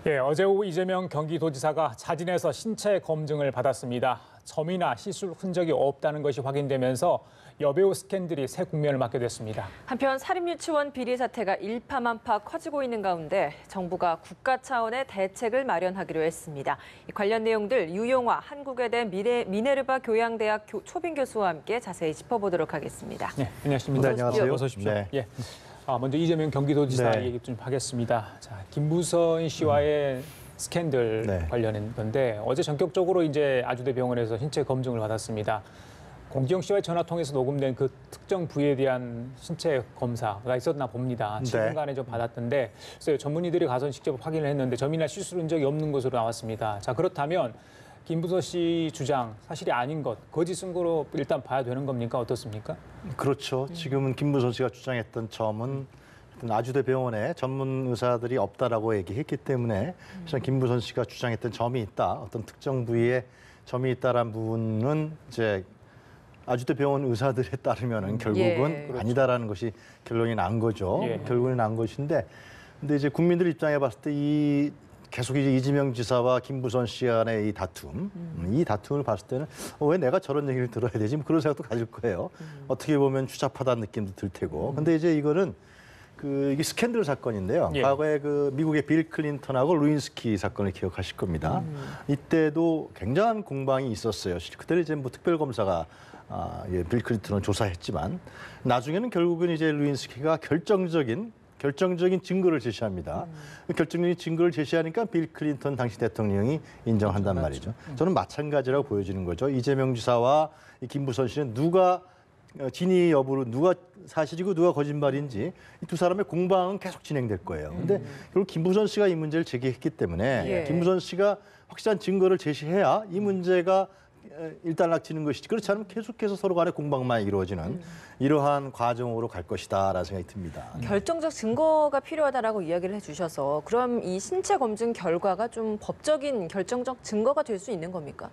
예, 어제 오후 이재명 경기도지사가 자진해서 신체 검증을 받았습니다. 점이나 시술 흔적이 없다는 것이 확인되면서 여배우 스캔들이 새 국면을 맞게 됐습니다. 한편 사립유치원 비리 사태가 일파만파 커지고 있는 가운데 정부가 국가 차원의 대책을 마련하기로 했습니다. 관련 내용들 유용화 한국외대 미네르바 교양대학 초빙 교수와 함께 자세히 짚어보도록 하겠습니다. 네, 안녕하십니까. 안녕하세요. 어서 오십시오. 네. 예. 먼저 이재명 경기도지사 얘기 좀 하겠습니다. 자, 김부선 씨와의 스캔들 관련된 건데 어제 전격적으로 이제 아주대 병원에서 신체 검증을 받았습니다. 공지영 씨와의 전화 통해서 녹음된 그 특정 부위에 대한 신체 검사가 있었나 봅니다. 7분간에 좀 받았던데 그래서 전문의들이 가서 직접 확인을 했는데 점이나 시술 흔적이 없는 것으로 나왔습니다. 자, 그렇다면 김부선 씨 주장 사실이 아닌 것, 거짓 증거로 일단 봐야 되는 겁니까? 어떻습니까? 그렇죠. 지금은 김부선 씨가 주장했던 점은 아주대 병원에 전문 의사들이 없다라고 얘기했기 때문에 김부선 씨가 주장했던 점이 있다, 어떤 특정 부위에 점이 있다라는 부분은 이제 아주대 병원 의사들에 따르면은 결국은 그렇죠. 아니다라는 것이 결론이 난 거죠. 결론이 난 것인데, 근데 이제 국민들 입장에 봤을 때 계속 이제 이재명 지사와 김부선 씨 간의 이 다툼, 이 다툼을 봤을 때는 왜 내가 저런 얘기를 들어야 되지? 뭐 그런 생각도 가질 거예요. 어떻게 보면 추잡하다는 느낌도 들 테고. 근데 이제 이거는 이게 스캔들 사건인데요. 과거에 미국의 빌 클린턴하고 루인스키 사건을 기억하실 겁니다. 이때도 굉장한 공방이 있었어요. 그때는 이제 뭐 특별 검사가 빌 클린턴을 조사했지만 나중에는 결국은 이제 루인스키가 결정적인 증거를 제시합니다. 결정적인 증거를 제시하니까 빌 클린턴 당시 대통령이 인정한단 말이죠. 저는 마찬가지라고 보여지는 거죠. 이재명 지사와 김부선 씨는 누가 진위 여부를 누가 사실이고 누가 거짓말인지 이 두 사람의 공방은 계속 진행될 거예요. 근데 결국 김부선 씨가 이 문제를 제기했기 때문에 김부선 씨가 확실한 증거를 제시해야 이 문제가 일단락치는 것이지, 그렇지 않으면 계속해서 서로 간의 공방만 이루어지는 이러한 과정으로 갈 것이다라는 생각이 듭니다. 결정적 증거가 필요하다라고 이야기를 해주셔서 그럼 이 신체 검증 결과가 좀 법적인 결정적 증거가 될 수 있는 겁니까?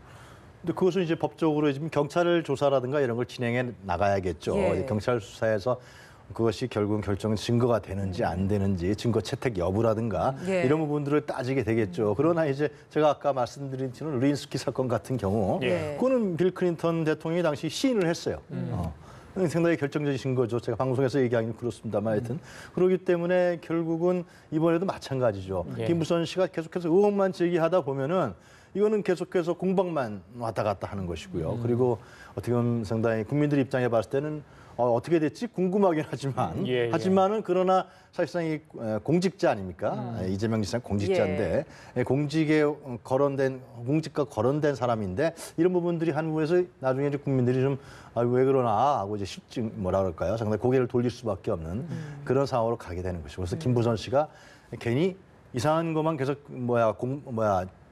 근데 그것은 이제 법적으로 지금 경찰 조사라든가 이런 걸 진행해 나가야겠죠. 경찰 수사에서 그것이 결국은 결정 증거가 되는지 안 되는지, 증거 채택 여부라든가 이런 부분들을 따지게 되겠죠. 그러나 이제 제가 아까 말씀드린 루인스키 사건 같은 경우 그거는 빌 클린턴 대통령이 당시 시인을 했어요. 상당히 결정적인 증거죠. 제가 방송에서 얘기하기는 그렇습니다만 하여튼 그렇기 때문에 결국은 이번에도 마찬가지죠. 김부선 씨가 계속해서 의혹만 제기하다 보면은 이거는 계속해서 공방만 왔다 갔다 하는 것이고요. 그리고 어떻게 보면 상당히 국민들 입장에 봤을 때는 어떻게 됐지 궁금하긴 하지만 하지만은 그러나 사실상 이 공직자 아닙니까? 이재명 지사는 공직자인데 공직과 거론된 사람인데 이런 부분들이 한 부분에서 나중에 이제 국민들이 좀 왜 그러나 하고 이제 뭐라 그럴까요? 상당히 고개를 돌릴 수밖에 없는 그런 상황으로 가게 되는 것이고, 그래서 김부선 씨가 괜히 이상한 것만 계속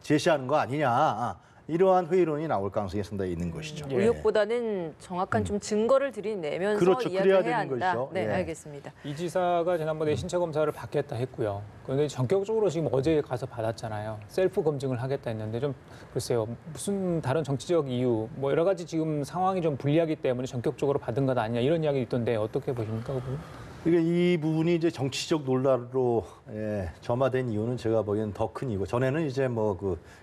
제시하는 거 아니냐, 이러한 회의론이 나올 가능성이 상당히 있는 것이죠. 의혹보다는 정확한 좀 증거를 들이내면서 그렇죠. 이야기를 그래야 해야 되는 한다. 것이죠. 네, 알겠습니다. 이 지사가 지난번에 신체 검사를 받겠다 했고요. 그런데 전격적으로 지금 어제 가서 받았잖아요. 셀프 검증을 하겠다 했는데 좀 글쎄요, 무슨 다른 정치적 이유, 뭐 여러 가지 지금 상황이 좀 불리하기 때문에 전격적으로 받은 것 아니냐 이런 이야기 있던데 어떻게 보십니까, 그분? 그러니까 이 부분이 이제 정치적 논란으로 점화된 이유는 제가 보기에는 더 큰 이유고, 전에는 이제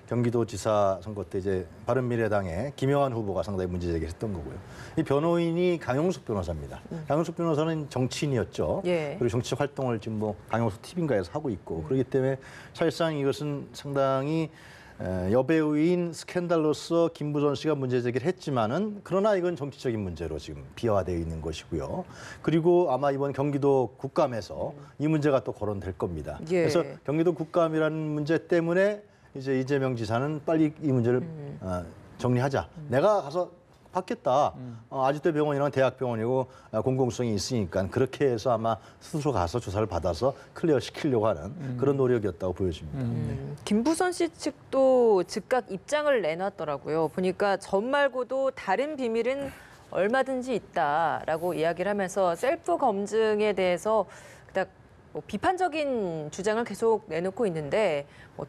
경기도지사 선거 때 이제 바른미래당의 김영환 후보가 상당히 문제 제기를 했던 거고요. 이 변호인이 강용석 변호사입니다. 강용석 변호사는 정치인이었죠. 그리고 정치적 활동을 지금 강용석 TV인가에서 하고 있고, 그렇기 때문에 사실상 이것은 상당히 여배우인 스캔들로서 김부선 씨가 문제 제기를 했지만은 그러나 이건 정치적인 문제로 지금 비화되어 있는 것이고요. 그리고 아마 이번 경기도 국감에서 이 문제가 또 거론될 겁니다. 그래서 경기도 국감이라는 문제 때문에 이제 이재명 지사는 빨리 이 문제를 정리하자. 내가 가서 받겠다. 아주대 병원이랑 대학병원이고 공공성이 있으니까 그렇게 해서 아마 스스로 가서 조사를 받아서 클리어 시키려고 하는 그런 노력이었다고 보여집니다. 김부선 씨 측도 즉각 입장을 내놨더라고요. 보니까 점 말고도 다른 비밀은 얼마든지 있다라고 이야기를 하면서 셀프 검증에 대해서 그닥 비판적인 주장을 계속 내놓고 있는데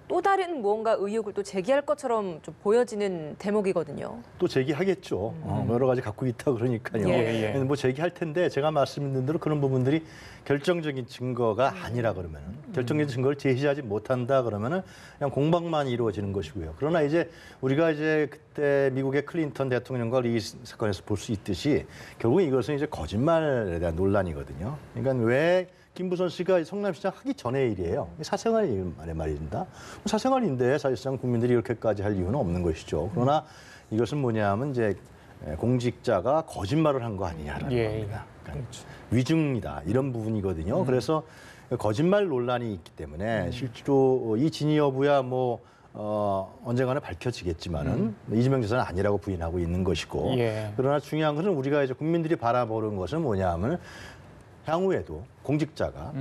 또 다른 무언가 의혹을 또 제기할 것처럼 좀 보여지는 대목이거든요. 또 제기하겠죠. 여러 가지 갖고 있다 그러니까요. 예. 뭐 제기할 텐데 제가 말씀드린 대로 그런 부분들이 결정적인 증거가 아니라 그러면 결정적인 증거를 제시하지 못한다 그러면은 그냥 공방만 이루어지는 것이고요. 그러나 이제 우리가 이제 그때 미국의 클린턴 대통령과 이 사건에서 볼 수 있듯이 결국 이것은 이제 거짓말에 대한 논란이거든요. 그러니까 왜 김부선 씨가 성남시장 하기 전의 일이에요. 사생활 말입니다. 사생활인데 사실상 국민들이 이렇게까지 할 이유는 없는 것이죠. 그러나 이것은 뭐냐면 이제 공직자가 거짓말을 한 거 아니냐라는 겁니다. 그러니까 위증이다 이런 부분이거든요. 그래서 거짓말 논란이 있기 때문에 실제로 이 진위 여부야 뭐 언젠가는 밝혀지겠지만은 이재명 지사는 아니라고 부인하고 있는 것이고 그러나 중요한 것은 우리가 이제 국민들이 바라보는 것은 뭐냐면 향후에도 공직자가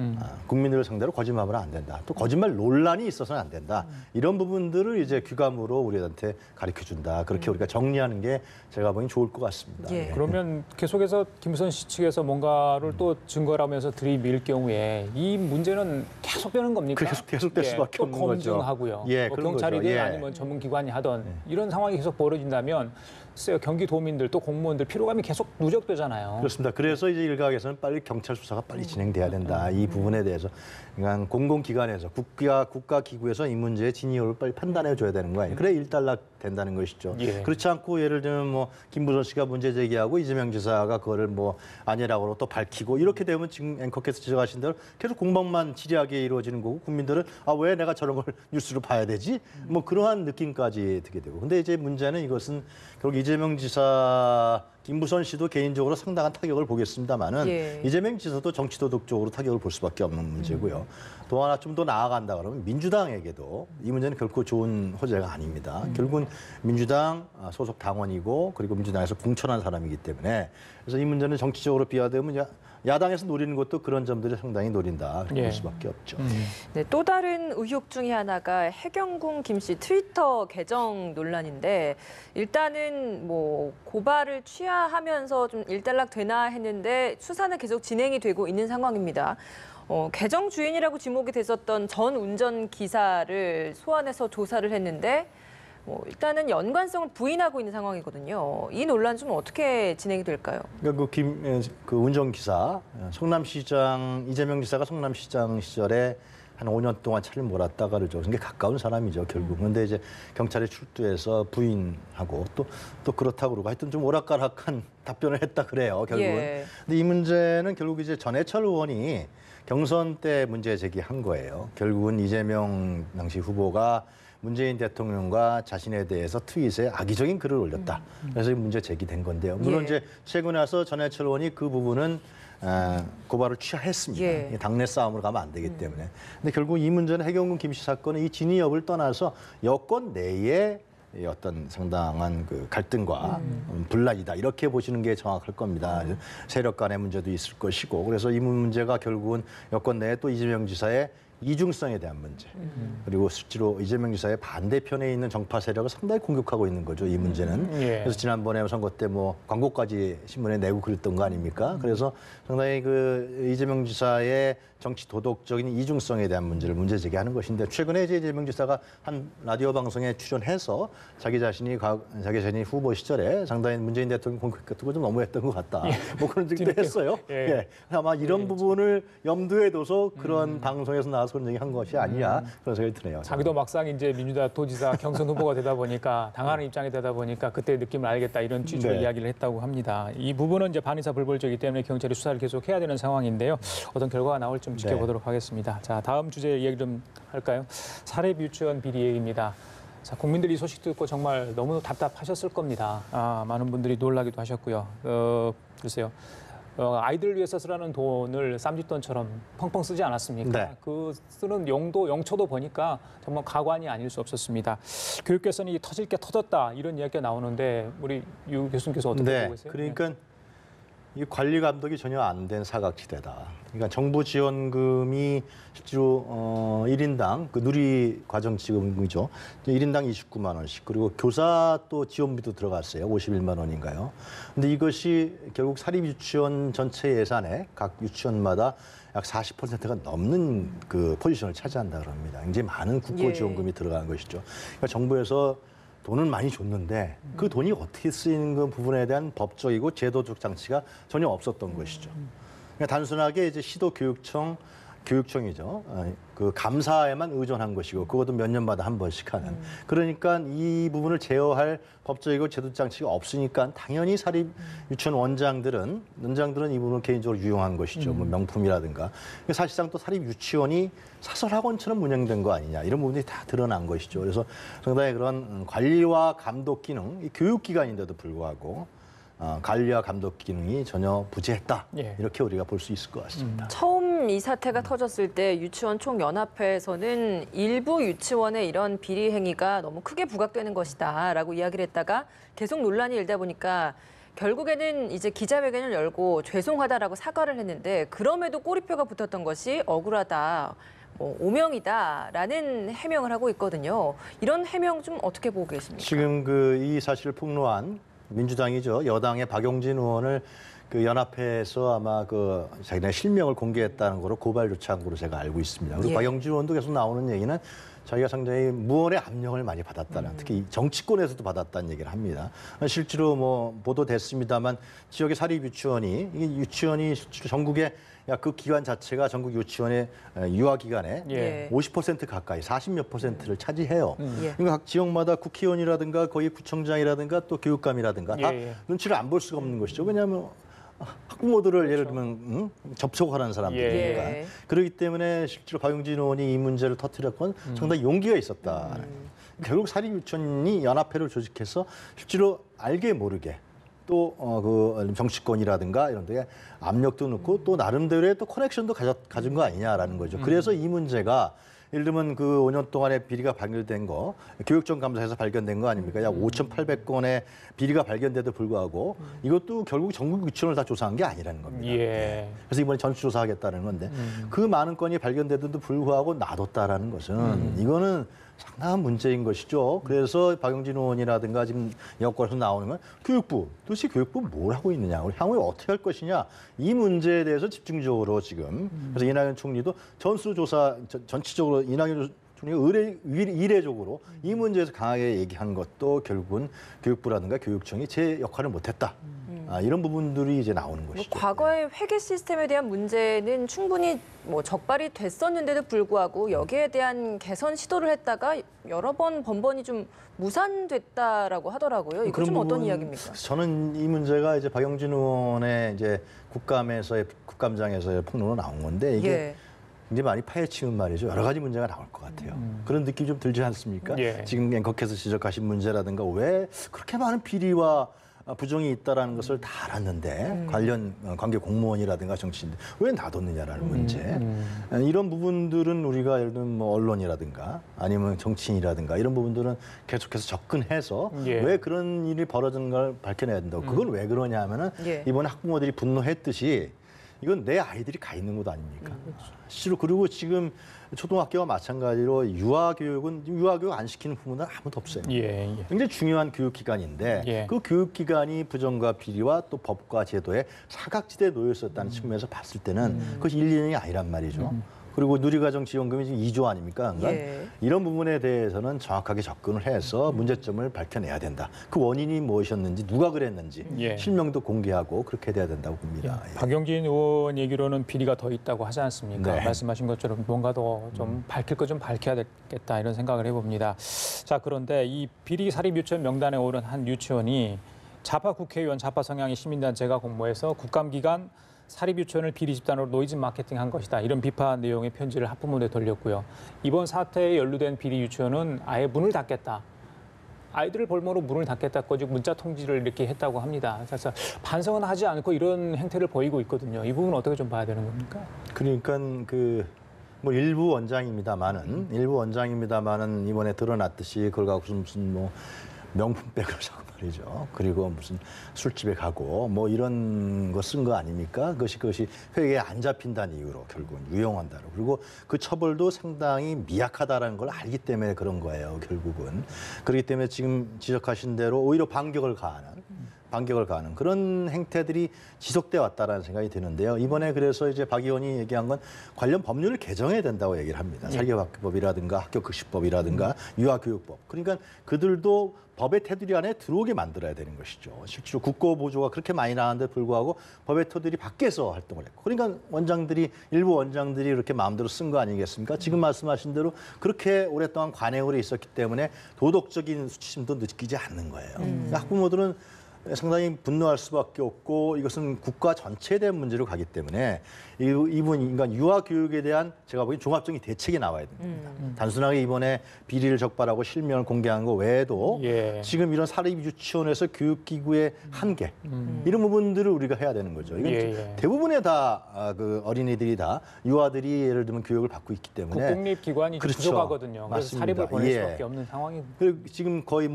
국민들을 상대로 거짓말하면 안 된다. 또 거짓말 논란이 있어서는 안 된다. 이런 부분들을 이제 귀감으로 우리한테 가르쳐준다. 그렇게 우리가 정리하는 게 제가 보기엔 좋을 것 같습니다. 예. 그러면 계속해서 김부선 씨 측에서 뭔가를 또 증거라면서 들이밀 경우에 이 문제는 계속되는 겁니까? 계속될 수밖에 없는 거죠. 검증하고요. 예, 뭐 그런 경찰이든 거죠. 예. 아니면 전문기관이 하던 이런 상황이 계속 벌어진다면 글쎄요, 경기도민들 또 공무원들 피로감이 계속 누적되잖아요. 그렇습니다. 그래서 이제 일각에서는 빨리 경찰 수사가 빨리 진행돼야 된다. 이 부분에 대해서 그러니까 공공기관에서 국가기구에서 이 문제의 진위를 빨리 판단해 줘야 되는 거 아니에요. 그래 일단락 된다는 것이죠. 그렇지 않고 예를 들면 뭐 김부선 씨가 문제 제기하고 이재명 지사가 그거를 뭐 아니라고 또 밝히고 이렇게 되면 지금 앵커께서 지적하신 대로 계속 공방만 지리하게 이루어지는 거고 국민들은 왜 내가 저런 걸 뉴스로 봐야 되지? 뭐 그러한 느낌까지 들게 되고. 근데 이제 문제는 이것은 결국 이재명 지사 김부선 씨도 개인적으로 상당한 타격을 보겠습니다만은 이재명 지사도 정치 도덕적으로 타격을 볼 수밖에 없는 문제고요. 또 하나 좀 더 나아간다 그러면 민주당에게도 이 문제는 결코 좋은 호재가 아닙니다. 결국은 민주당 소속 당원이고 그리고 민주당에서 공천한 사람이기 때문에 그래서 이 문제는 정치적으로 비화되면 야당에서 노리는 것도 그런 점들을 상당히 노린다 그렇게 볼 수밖에 없죠. 네, 또 다른 의혹 중에 하나가 해경궁 김 씨 트위터 계정 논란인데 일단은 뭐 고발을 취하하면서 좀 일단락 되나 했는데 수사는 계속 진행이 되고 있는 상황입니다. 계정 주인이라고 지목이 됐었던 전 운전기사를 소환해서 조사를 했는데 일단은 연관성을 부인하고 있는 상황이거든요. 이 논란 좀 어떻게 진행이 될까요? 그러니까 그 운전기사 성남시장 이재명 지사가 성남시장 시절에 한 5년 동안 차를 몰았다가 그러죠. 그게 가까운 사람이죠, 결국. 그런데 이제 경찰에 출두해서 부인하고 또 그렇다고 그러고 하여튼 좀 오락가락한 답변을 했다 그래요, 결국은. 근데 이 문제는 결국 이제 전해철 의원이 경선 때 문제 제기한 거예요. 결국은 이재명 당시 후보가 문재인 대통령과 자신에 대해서 트윗에 악의적인 글을 올렸다. 그래서 이 문제 제기된 건데요. 물론 이제 최근에 와서 전해철 의원이 그 부분은 고발을 취하했습니다. 당내 싸움으로 가면 안 되기 때문에. 근데 결국 이 문제는 해경궁 김 씨 사건의 이 진위 여부를 떠나서 여권 내에 어떤 상당한 그 갈등과 분란이다 이렇게 보시는 게 정확할 겁니다. 세력 간의 문제도 있을 것이고 그래서 이 문제가 결국은 여권 내에 또 이재명 지사의 이중성에 대한 문제 그리고 실제로 이재명 지사의 반대편에 있는 정파 세력을 상당히 공격하고 있는 거죠. 이 문제는. 그래서 지난번에 선거 때 뭐 광고까지 신문에 내고 그랬던 거 아닙니까? 그래서 상당히 그 이재명 지사의 정치 도덕적인 이중성에 대한 문제를 문제 제기하는 것인데 최근에 이제 이재명 지사가 한 라디오 방송에 출연해서 자기 자신이 후보 시절에 상당히 문재인 대통령 공격했던 거 좀 너무했던 것 같다. 뭐 그런 얘기도 했어요. 아마 이런 부분을 염두에 둬서 그런 방송에서 나와서 그런 얘기 한 것이 아니냐 그런 생각이 드네요. 자기도 막상 이제 민주당 도지사 경선 후보가 되다 보니까 당하는 입장이 되다 보니까 그때 느낌을 알겠다 이런 취지로 이야기를 했다고 합니다. 이 부분은 이제 반의사 불벌죄이기 때문에 경찰이 수사를 계속 해야 되는 상황인데요. 어떤 결과가 나올지 좀 지켜보도록 하겠습니다. 자, 다음 주제 이야기 좀 할까요? 사립 유치원 비리 얘기입니다. 자, 국민들이 이 소식 듣고 정말 너무 답답하셨을 겁니다. 많은 분들이 놀라기도 하셨고요. 글쎄요. 아이들을 위해서 쓰라는 돈을 쌈짓돈처럼 펑펑 쓰지 않았습니까? 그 쓰는 용처도 보니까 정말 가관이 아닐 수 없었습니다. 교육 개선이 터질 게 터졌다 이런 이야기가 나오는데 우리 유 교수님께서 어떻게 보고 계세요? 그러니까 이 관리 감독이 전혀 안 된 사각지대다. 그러니까 정부 지원금이 실제로 1인당 그 누리 과정 지원금이죠. 1인당 29만 원씩 그리고 교사 또 지원비도 들어갔어요. 51만 원인가요? 근데 이것이 결국 사립 유치원 전체 예산에 각 유치원마다 약 40%가 넘는 그 포지션을 차지한다 그럽니다. 굉장히 많은 국고지원금이 들어가는 것이죠. 그러니까 정부에서 돈은 많이 줬는데 그 돈이 어떻게 쓰이는 그 부분에 대한 법적이고 제도적 장치가 전혀 없었던 것이죠. 그러니까 단순하게 이제 시도교육청 교육청이죠. 그 감사에만 의존한 것이고 그것도 몇 년마다 한 번씩 하는. 그러니까 이 부분을 제어할 법적이고 제도 장치가 없으니까 당연히 사립 유치원 원장들은 이 부분을 개인적으로 유용한 것이죠. 뭐 명품이라든가. 사실상 또 사립 유치원이 사설학원처럼 운영된 거 아니냐 이런 부분이 다 드러난 것이죠. 그래서 상당히 그런 관리와 감독 기능, 이 교육기관인데도 불구하고 관리와 감독 기능이 전혀 부재했다. 예. 이렇게 우리가 볼 수 있을 것 같습니다. 처음 이 사태가 터졌을 때 유치원 총연합회에서는 일부 유치원의 이런 비리 행위가 너무 크게 부각되는 것이다라고 이야기를 했다가 계속 논란이 일다 보니까 결국에는 이제 기자회견을 열고 죄송하다라고 사과를 했는데 그럼에도 꼬리표가 붙었던 것이 억울하다. 오명이다라는 해명을 하고 있거든요. 이런 해명 좀 어떻게 보고 계십니까? 지금 이 사실을 폭로한 민주당이죠. 여당의 박용진 의원을 그 연합회에서 아마 자기네 실명을 공개했다는 거로 고발 조치한 거로 제가 알고 있습니다. 그리고 박용진 의원도 계속 나오는 얘기는 자기가 상당히 무언의 압력을 많이 받았다는, 특히 정치권에서도 받았다는 얘기를 합니다. 실제로 뭐 보도됐습니다만 지역의 사립 유치원이 실제로 전국에 그 기관 자체가 전국 유치원의 유아 기관의 50% 가까이 40몇 %를 차지해요. 그러니까 각 지역마다 국회의원이라든가 거기 구청장이라든가 또 교육감이라든가 다 눈치를 안 볼 수가 없는 것이죠. 왜냐하면 학부모들을 예를 들면 접촉하는 사람들이니까. 그렇기 때문에 실제로 박용진 의원이 이 문제를 터뜨렸건 상당히 용기가 있었다. 결국 사립 유치원이 연합회를 조직해서 실제로 알게 모르게 또 그 정치권이라든가 이런 데 압력도 넣고 또 나름대로의 또 커넥션도 가진 거 아니냐라는 거죠. 그래서 이 문제가 예를 들면 그 5년 동안에 비리가 발견된 거 교육청 감사에서 발견된 거 아닙니까? 약 5,800건의 비리가 발견돼도 불구하고 이것도 결국 전국 유치원을 다 조사한 게 아니라는 겁니다. 그래서 이번에 전수조사하겠다는 건데 그 많은 건이 발견돼도 불구하고 놔뒀다라는 것은 이거는 상당한 문제인 것이죠. 그래서 박용진 의원이라든가 지금 여권에서 나오는 건 도대체 교육부 뭘 하고 있느냐, 우리 향후에 어떻게 할 것이냐 이 문제에 대해서 집중적으로 지금 그래서 이낙연 총리도 전수조사 전체적으로 이낙연 총리가 이례적으로 이 문제에서 강하게 얘기한 것도 결국은 교육부라든가 교육청이 제 역할을 못했다. 이런 부분들이 이제 나오는 것이죠. 과거의 회계 시스템에 대한 문제는 충분히 적발이 됐었는데도 불구하고 여기에 대한 개선 시도를 했다가 여러 번 번번이 좀 무산됐다라고 하더라고요. 이거 좀 어떤 이야기입니까? 저는 이 문제가 이제 박용진 의원의 이제 국감장에서의 폭로로 나온 건데 이게 굉장히 많이 파헤치는 말이죠. 여러 가지 문제가 나올 것 같아요. 그런 느낌이 좀 들지 않습니까? 지금 앵커께서 지적하신 문제라든가 왜 그렇게 많은 비리와 부정이 있다라는 것을 다 알았는데 관련 관계 공무원이라든가 정치인들 왜 놔뒀느냐라는 문제. 이런 부분들은 우리가 예를 들면 뭐 언론이라든가 아니면 정치인이라든가 이런 부분들은 계속해서 접근해서 왜 그런 일이 벌어지는 걸 밝혀내야 된다고. 그건 왜 그러냐 하면은 이번에 학부모들이 분노했듯이 이건 내 아이들이 가 있는 곳 아닙니까? 실제로 그리고 지금 초등학교와 마찬가지로 유아교육 안 시키는 부모는 아무도 없어요. 굉장히 중요한 교육기관인데 그 교육기관이 부정과 비리와 또 법과 제도의 사각지대에 놓여 있었다는 측면에서 봤을 때는 그것이 1, 2년이 아니란 말이죠. 그리고 누리과정 지원금이 지금 2조 아닙니까? 이런 부분에 대해서는 정확하게 접근을 해서 문제점을 밝혀내야 된다. 그 원인이 무엇이었는지 누가 그랬는지 실명도 공개하고 그렇게 돼야 된다고 봅니다. 박용진 의원 얘기로는 비리가 더 있다고 하지 않습니까? 말씀하신 것처럼 뭔가 더 좀 밝힐 거 좀 밝혀야 되겠다 이런 생각을 해봅니다. 자, 그런데 이 비리 사립 유치원 명단에 오른 한 유치원이 좌파 국회의원, 좌파 성향의 시민단체가 공모해서 국감기간 사립유치원을 비리 집단으로 노이즈 마케팅한 것이다. 이런 비판 내용의 편지를 학부모들에 돌렸고요. 이번 사태에 연루된 비리 유치원은 아예 문을 닫겠다. 아이들을 볼모로 문을 닫겠다고 문자 통지를 이렇게 했다고 합니다. 그래서 반성은 하지 않고 이런 행태를 보이고 있거든요. 이 부분은 어떻게 좀 봐야 되는 겁니까? 그러니까 뭐 일부 원장입니다만은 이번에 드러났듯이 그걸 갖고 무슨 뭐 명품백을 사고 말이죠. 그리고 무슨 술집에 가고 뭐 이런 거 쓴 거 아닙니까? 그것이 회계에 안 잡힌다는 이유로 결국은 유용한다로. 그리고 그 처벌도 상당히 미약하다라는 걸 알기 때문에 그런 거예요. 결국은. 그렇기 때문에 지금 지적하신 대로 오히려 반격을 가하는 반격을 가하는 그런 행태들이 지속돼 왔다라는 생각이 드는데요. 이번에 그래서 이제 박 의원이 얘기한 건 관련 법률을 개정해야 된다고 얘기를 합니다. 사교학법이라든가 학교급식법이라든가 유아교육법. 그러니까 그들도 법의 테두리 안에 들어오게 만들어야 되는 것이죠. 실제로 국고보조가 그렇게 많이 나왔는데 불구하고 법의 테두리 밖에서 활동을 했고. 그러니까 일부 원장들이 이렇게 마음대로 쓴 거 아니겠습니까? 지금 말씀하신 대로 그렇게 오랫동안 관행으로 있었기 때문에 도덕적인 수치심도 느끼지 않는 거예요. 그러니까 학부모들은 상당히 분노할 수밖에 없고 이것은 국가 전체에 대한 문제로 가기 때문에 그러니까 유아 교육에 대한 제가 보기엔 종합적인 대책이 나와야 됩니다. 단순하게 이번에 비리를 적발하고 실명을 공개한 거 외에도 지금 이런 사립 유치원에서 교육기구의 한계 이런 부분들을 우리가 해야 되는 거죠. 이건 대부분의 다 그 어린이들이 다 유아들이 예를 들면 교육을 받고 있기 때문에 국공립기관이 그렇죠. 부족하거든요. 그래서 맞습니다. 사립을 보낼 수밖에 없는 상황입니다. 그리고 지금 거의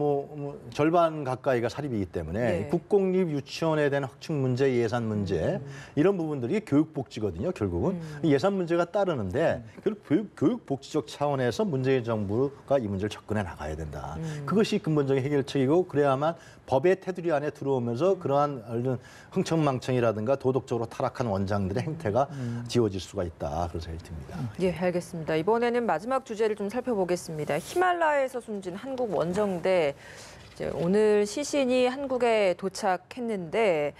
절반 가까이가 사립이기 때문에 국공립 유치원에 대한 확충 문제, 예산 문제 이런 부분들이 교육복지거든요. 결국은 예산 문제가 따르는데 결국 교육복지적 차원에서 문재인 정부가 이 문제를 접근해 나가야 된다. 그것이 근본적인 해결책이고 그래야만 법의 테두리 안에 들어오면서 그러한 흥청망청이라든가 도덕적으로 타락한 원장들의 행태가 지워질 수가 있다. 그런 생각이 듭니다. 예, 알겠습니다. 이번에는 마지막 주제를 좀 살펴보겠습니다. 히말라야에서 숨진 한국 원정대 오늘 시신이 한국에 도착했는데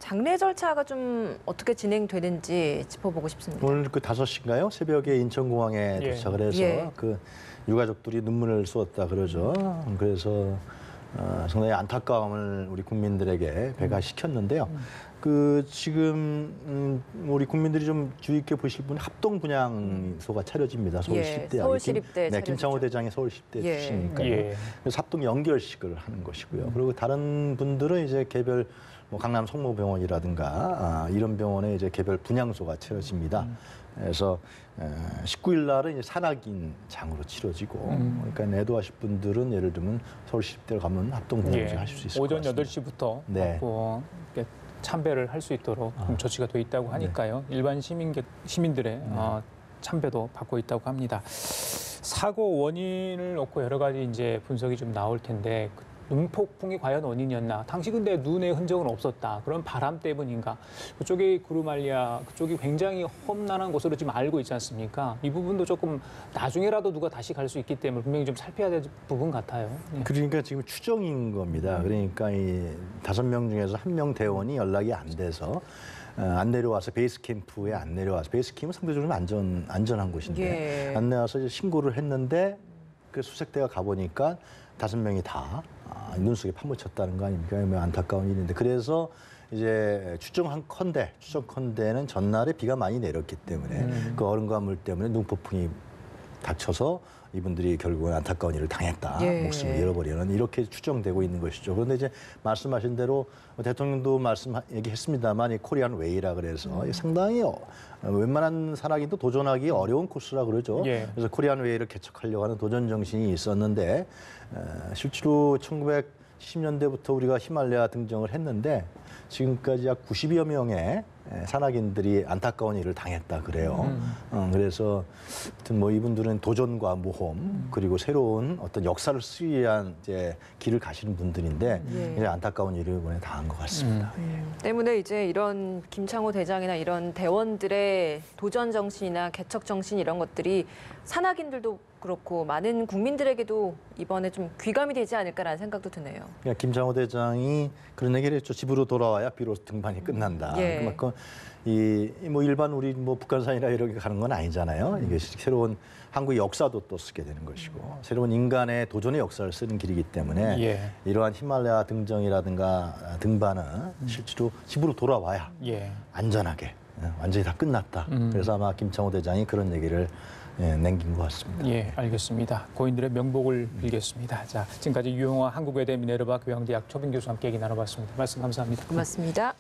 장례 절차가 좀 어떻게 진행되는지 짚어보고 싶습니다. 오늘 그 5시인가요? 새벽에 인천공항에 도착을 해서 그 유가족들이 눈물을 쏟았다 그러죠. 그래서 상당히 안타까움을 우리 국민들에게 배가시켰는데요. 그 지금 우리 국민들이 좀 주의 있게 보실 분 합동분향소가 차려집니다. 서울시립대. 서울시립대 김창호 대장이 서울시립대 출신이니까요. 그래서 합동 연결식을 하는 것이고요. 그리고 다른 분들은 이제 개별 강남 성모병원이라든가 이런 병원에 이제 개별 분향소가 차려집니다. 그래서 19일 날은 이제 산악인 장으로 치러지고 그러니까 내도하실 분들은 예를 들면 서울시립대를 가면 합동분향소 하실 수 있을 것 같습니다. 오전 8시부터 참배를 할 수 있도록 조치가 돼 있다고 하니까요. 일반 시민들의 참배도 받고 있다고 합니다. 사고 원인을 놓고 여러 가지 이제 분석이 좀 나올 텐데 눈폭풍이 과연 원인이었나? 당시 근데 눈의 흔적은 없었다. 그런 바람 때문인가? 그쪽이 구르말리아, 그쪽이 굉장히 험난한 곳으로 지금 알고 있지 않습니까? 이 부분도 조금 나중에라도 누가 다시 갈 수 있기 때문에 분명히 좀 살펴야 될 부분 같아요. 그러니까 지금 추정인 겁니다. 그러니까 이 5명 중에서 1명 대원이 연락이 안 돼서 안 내려와서 베이스 캠프에 안 내려와서 베이스 캠프는 상대적으로 안전한 곳인데 안 내려와서 이제 신고를 했는데 그 수색대가 가보니까 5명이 다 눈속에 파묻혔다는 거 아닙니까? 안타까운 일인데 그래서 이제 추정컨대는 전날에 비가 많이 내렸기 때문에 그 얼음과 물 때문에 눈폭풍이 닥쳐서 이분들이 결국은 안타까운 일을 당했다. 목숨을 잃어버리는 이렇게 추정되고 있는 것이죠. 그런데 이제 말씀하신 대로 대통령도 얘기했습니다만 이 코리안 웨이라 그래서 상당히 웬만한 산악인도 도전하기 어려운 코스라 그러죠. 그래서 코리안 웨이를 개척하려고 하는 도전 정신이 있었는데 실제로 1970년대부터 우리가 히말라야 등정을 했는데 지금까지 약 90여 명의 산악인들이 안타까운 일을 당했다 그래요. 그래서 하여튼 이분들은 도전과 모험 그리고 새로운 어떤 역사를 쓰기 위한 이제 길을 가시는 분들인데 이제 안타까운 일을 이번에 당한 것 같습니다. 때문에 이제 이런 김창호 대장이나 이런 대원들의 도전 정신이나 개척 정신 이런 것들이 산악인들도 그렇고 많은 국민들에게도 이번에 좀 귀감이 되지 않을까라는 생각도 드네요. 그러니까 김창호 대장이 그런 얘기를 했죠. 집으로 돌아와야 비로소 등반이 끝난다. 그만큼 일반 우리 북한산이나 이렇게 가는 건 아니잖아요. 이게 새로운 한국의 역사도 또 쓰게 되는 것이고 새로운 인간의 도전의 역사를 쓰는 길이기 때문에 이러한 히말라야 등정이라든가 등반은 실제로 집으로 돌아와야 안전하게 완전히 다 끝났다. 그래서 아마 김창호 대장이 그런 얘기를 남긴 것 같습니다. 예, 알겠습니다. 고인들의 명복을 빌겠습니다. 자, 지금까지 유용화 한국외대 미네르바 교양대학 초빙 교수와 함께 얘기 나눠봤습니다. 말씀 감사합니다. 고맙습니다.